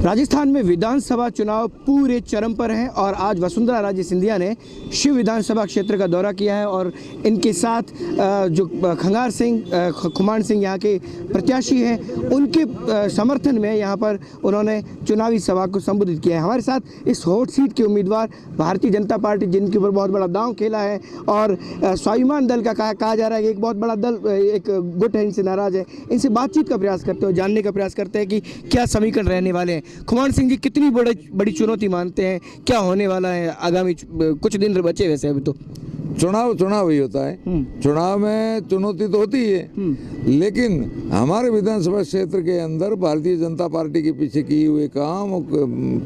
राजस्थान में विधानसभा चुनाव पूरे चरम पर हैं और आज वसुंधरा राजे सिंधिया ने शिव विधानसभा क्षेत्र का दौरा किया है और इनके साथ जो खंगार सिंह खुमान सिंह यहाँ के प्रत्याशी हैं उनके समर्थन में यहाँ पर उन्होंने चुनावी सभा को संबोधित किया है। हमारे साथ इस हॉट सीट के उम्मीदवार भारतीय जनता पार्टी जिनके ऊपर बहुत बड़ा दांव खेला है और स्वाभिमान दल का कहा जा रहा है कि एक बहुत बड़ा दल एक गुट है, इनसे नाराज है, इनसे बातचीत का प्रयास करते हो, जानने का प्रयास करते हैं कि क्या समीकरण रहने वाले हैं। खुमान सिंह जी कितनी बड़ी चुनौती मानते हैं, क्या होने वाला है आगामी कुछ दिन बचे वैसे अभी तो चुनाव ही होता है। चुनाव में चुनौती तो होती है, लेकिन हमारे विधानसभा क्षेत्र के अंदर भारतीय जनता पार्टी के पीछे किए हुए काम,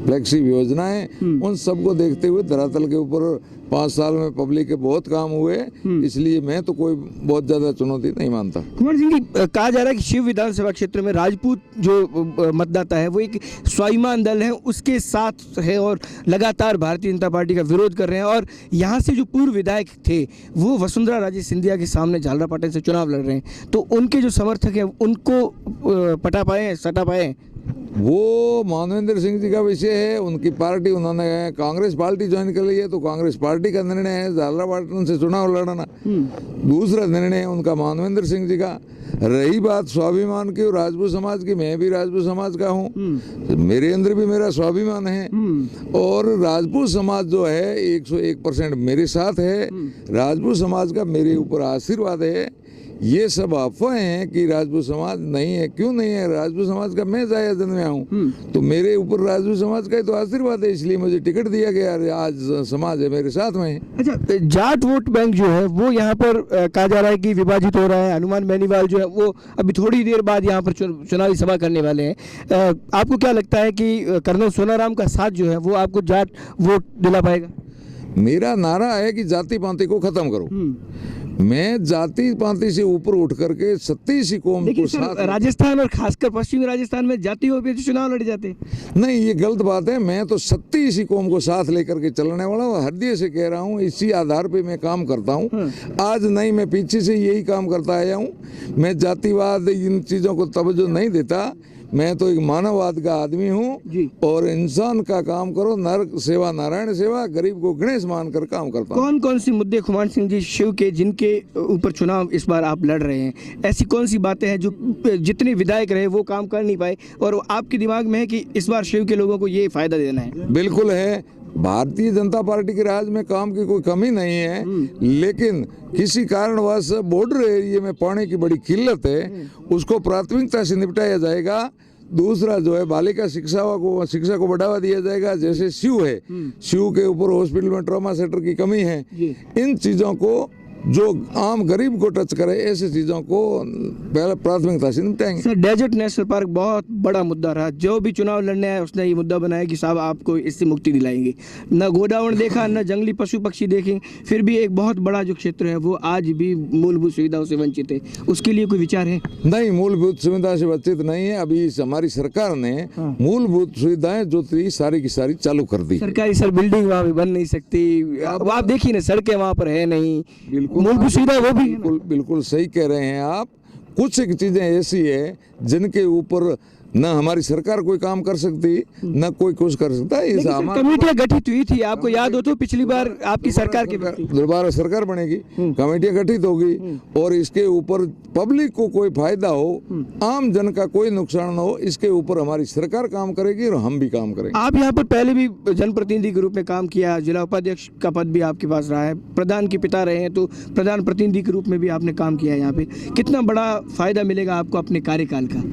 फ्लैगशिप योजनाएं, उन सबको देखते हुए धरातल के ऊपर 5 साल में पब्लिक के बहुत काम हुए, इसलिए मैं तो कोई बहुत ज्यादा चुनौती नहीं मानता। कुमार सिंह जी, कहा जा रहा है कि शिव विधानसभा क्षेत्र में राजपूत जो मतदाता है वो एक स्वाभिमान दल है उसके साथ है और लगातार भारतीय जनता पार्टी का विरोध कर रहे हैं और यहाँ से जो पूर्व विधायक थे वो वसुंधरा राजे सिंधिया के सामने झालरापाटन से चुनाव लड़ रहे हैं, तो उनके जो समर्थक हैं उनको पटा पाए, सटा पाए? वो मानवेंद्र सिंह जी का विषय है, उनकी पार्टी, उन्होंने कांग्रेस पार्टी ज्वाइन कर ली है तो कांग्रेस पार्टी का निर्णय है झालरापाटन से चुनाव लड़ना। दूसरा निर्णय है उनका मानवेंद्र सिंह जी का। रही बात स्वाभिमान की और राजपूत समाज की, मैं भी राजपूत समाज का हूँ, मेरे अंदर भी मेरा स्वाभिमान है और राजपूत समाज जो है 101% मेरे साथ है। राजपूत समाज का मेरे ऊपर आशीर्वाद है। ये सब अफवाहें हैं कि राजपूत समाज नहीं है, क्यों नहीं है? राजपूत समाज का मैं जाया जन्मया हूँ तो मेरे ऊपर राजपूत समाज का ही तो आशीर्वाद है, इसलिए मुझे टिकट दिया गया। आज समाज है मेरे साथ में। अच्छा, जाट वोट बैंक जो है वो यहाँ पर कहा जा रहा है कि विभाजित हो रहा है। हनुमान बेनीवाल जो है वो अभी थोड़ी देर बाद यहाँ पर चुनावी सभा करने वाले हैं। आपको क्या लगता है कि कर्नल सोनाराम का साथ जो है वो आपको जाट वोट दिला पाएगा? मेरा नारा है कि जाति पांति को खत्म करो। मैं जाति पांति से ऊपर उठ करके 37 कौम को साथ। राजस्थान और खासकर पश्चिमी राजस्थान में जातियों पे चुनाव लड़े जाते हैं। नहीं, ये गलत बात है। मैं तो 37 कौम को साथ लेकर के चलने वाला हूँ, हृदय से कह रहा हूँ। इसी आधार पे मैं काम करता हूँ। आज नहीं, मैं पीछे से यही काम करता आया हूँ। मैं जातिवाद इन चीजों को तवज्जो नहीं देता। मैं तो एक मानववाद का आदमी हूँ और इंसान का काम करो, नर सेवा नारायण सेवा, गरीब को गणेश मानकर काम करता हूँ। कौन कौन सी मुद्दे खुमान सिंह जी शिव के जिनके ऊपर चुनाव इस बार आप लड़ रहे हैं, ऐसी कौन सी बातें हैं जो जितने विधायक रहे वो काम कर नहीं पाए और आपके दिमाग में है कि इस बार शिव के लोगों को ये फायदा देना है? बिल्कुल है। भारतीय जनता पार्टी के राज में काम की कोई कमी नहीं है, लेकिन किसी कारणवश बॉर्डर एरिया में पानी की बड़ी किल्लत है, उसको प्राथमिकता से निपटाया जाएगा। दूसरा जो है बालिका शिक्षा को बढ़ावा दिया जाएगा। जैसे शिव है, शिव के ऊपर हॉस्पिटल में ट्रॉमा सेंटर की कमी है। इन चीजों को जो आम गरीब को टच करे, ऐसी चीजों को पहले प्राथमिकता से निपटाएंगे। सर, डेजर्ट नेशनल पार्क बहुत बड़ा मुद्दा रहा। जो भी चुनाव लड़ने आया उसने ये मुद्दा बनाया कि साहब आपको इससे मुक्ति दिलाएंगे। न गोडावण देखा, न जंगली पशु पक्षी देखें, फिर भी एक बहुत बड़ा जो क्षेत्र है वो आज भी मूलभूत सुविधाओं से वंचित है। उसके लिए कोई विचार है? नहीं, मूलभूत सुविधा से वंचित नहीं है। अभी हमारी सरकार ने मूलभूत सुविधाएं जो थी सारी की सारी चालू कर दी। सरकारी सर बिल्डिंग वहाँ भी बन नहीं सकती, आप देखिए ना, सड़कें वहाँ पर है नहीं, मूलभूत सुविधा वो भी। बिल्कुल सही कह रहे हैं आप। कुछ एक चीजें ऐसी है जिनके ऊपर न हमारी सरकार कोई काम कर सकती, न कोई कुछ कर सकता है। कमेटियां गठित हुई थी, आपको याद हो तो पिछली बार आपकी सरकार के दोबारा सरकार बनेगी, कमेटियां गठित होगी और इसके ऊपर पब्लिक को कोई फायदा हो, आम जन का कोई नुकसान न हो, इसके ऊपर हमारी सरकार काम करेगी और हम भी काम करेंगे। आप यहाँ पर पहले भी जनप्रतिनिधि के रूप में काम किया, जिला उपाध्यक्ष का पद भी आपके पास रहा है, प्रधान के पिता रहे हैं तो प्रधान प्रतिनिधि के रूप में भी आपने काम किया है। यहाँ पे कितना बड़ा फायदा मिलेगा आपको अपने कार्यकाल का?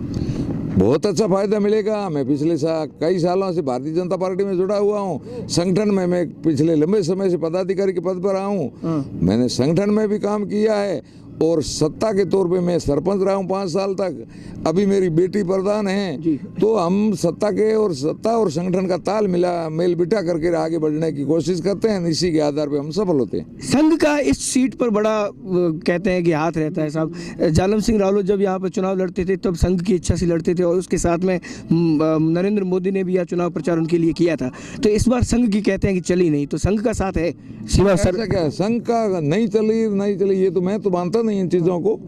बहुत अच्छा फायदा मिलेगा। मैं पिछले कई सालों से भारतीय जनता पार्टी में जुड़ा हुआ हूँ। संगठन में मैं पिछले लंबे समय से पदाधिकारी के पद पर रहा हूँ। मैंने संगठन में भी काम किया है और सत्ता के तौर पे मैं सरपंच रहा हूँ 5 साल तक। अभी मेरी बेटी प्रधान है, तो हम सत्ता और संगठन का मेल बिठा करके आगे बढ़ने की कोशिश करते हैं। इसी के आधार पे हम सफल होते हैं। संघ का इस सीट पर बड़ा कहते हैं कि हाथ रहता है साहब। जालम सिंह रालोद जब यहाँ पर चुनाव लड़ते थे तब संघ की इच्छा से लड़ते थे और उसके साथ में नरेंद्र मोदी ने भी यह चुनाव प्रचार उनके लिए किया था। तो इस बार संघ की कहते हैं कि चली नहीं, तो संघ का साथ है? सिवा सर क्या संघ का नहीं चली ये तो मैं तो मानता नहीं इन चीज़ों को।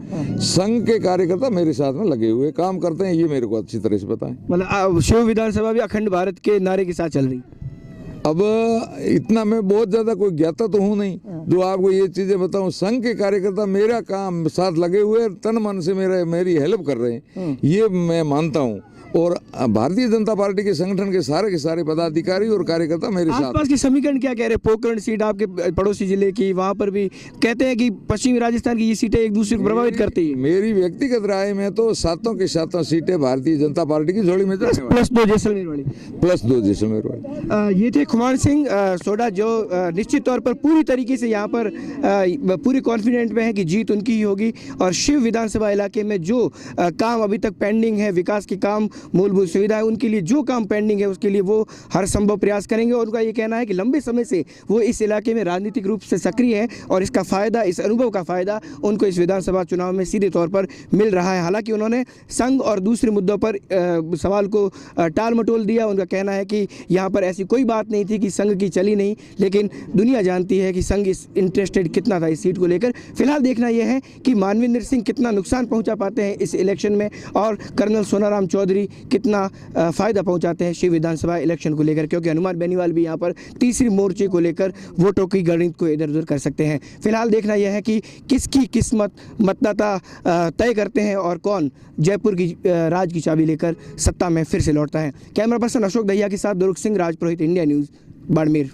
संघ के कार्यकर्ता मेरे साथ में लगे हुए काम करते हैं, ये मेरे को अच्छी तरह से पता है। मतलब शिव विधानसभा भी अखंड भारत के नारे के साथ चल रही। अब इतना मैं बहुत ज़्यादा कोई ज्ञाता तो हूँ नहीं जो आपको ये चीज़ें बताऊँ। संघ के कार्यकर्ता मेरा काम साथ लगे हुए तन मन से मेरी हेल्प कर रहे हैं, ये मैं मानता हूँ। और भारतीय जनता पार्टी के संगठन के सारे पदाधिकारी और कार्यकर्ता मेरे साथ। आसपास के समीकरण क्या कह रहे हैं? पोकरण सीट आपके पड़ोसी जिले की, वहां पर भी कहते हैं कि पश्चिमी राजस्थान की ये सीटें एक दूसरे को प्रभावित करती है। मेरी व्यक्तिगत राय में तो सातों की सातों सीटें भारतीय जनता पार्टी की झोली में जाने वाली। +2 जैसलमेर वाली। +2 जैसलमेर वाली। ये थे खुमान सिंह सोडा जो निश्चित तौर पर पूरी तरीके से यहाँ पर पूरे कॉन्फिडेंट में है कि जीत उनकी ही होगी। और शिव विधानसभा इलाके में जो काम अभी तक पेंडिंग है, विकास के काम, मूलभूत सुविधाएं, उनके लिए जो काम पेंडिंग है उसके लिए वो हर संभव प्रयास करेंगे। और उनका ये कहना है कि लंबे समय से वो इस इलाके में राजनीतिक रूप से सक्रिय है और इसका फ़ायदा, इस अनुभव का फ़ायदा उनको इस विधानसभा चुनाव में सीधे तौर पर मिल रहा है। हालांकि उन्होंने संघ और दूसरे मुद्दों पर सवाल को टाल मटोल दिया। उनका कहना है कि यहाँ पर ऐसी कोई बात नहीं थी कि संघ की चली नहीं, लेकिन दुनिया जानती है कि संघ इंटरेस्टेड कितना था इस सीट को लेकर। फिलहाल देखना यह है कि मानवेंद्र सिंह कितना नुकसान पहुँचा पाते हैं इस इलेक्शन में और कर्नल सोनाराम चौधरी कितना फ़ायदा पहुंचाते हैं शिव विधानसभा इलेक्शन को लेकर, क्योंकि हनुमान बेनीवाल भी यहां पर तीसरी मोर्चे को लेकर वोटों की गणित को इधर उधर कर सकते हैं। फिलहाल देखना यह है कि किसकी किस्मत मतदाता तय करते हैं और कौन जयपुर की राज की चाबी लेकर सत्ता में फिर से लौटता है। कैमरा पर्सन अशोक दहिया के साथ दुर्ग सिंह, राजपुरोहित, इंडिया न्यूज़, बाड़मेर।